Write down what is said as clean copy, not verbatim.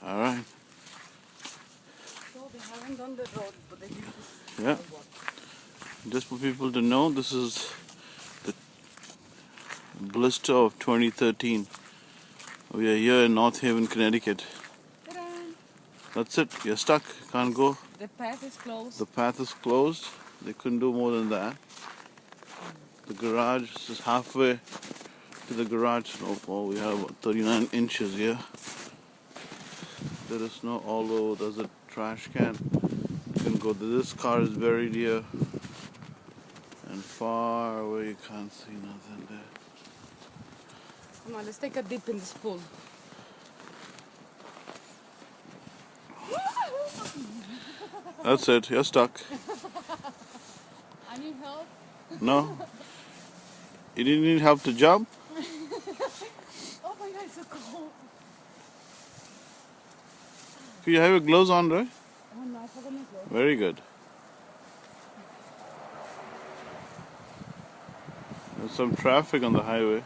All right. So they haven't done the road, but they did this. Yeah. Just for people to know, this is the blister of 2013. We are here in North Haven, Connecticut. Ta-da! That's it. You're stuck. Can't go. The path is closed. The path is closed. They couldn't do more than that. The garage is halfway to the garage snowfall. We have about 39 inches here. There is snow all over. There's a trash can. You can go. This car is buried here. And far away you can't see nothing there. Come on, let's take a dip in this pool. That's it. You're stuck. I need help. No? You didn't need help to jump? Oh my God, it's so cold. You have your gloves on, right? Oh no, I forgot my clothes. Very good. There's some traffic on the highway.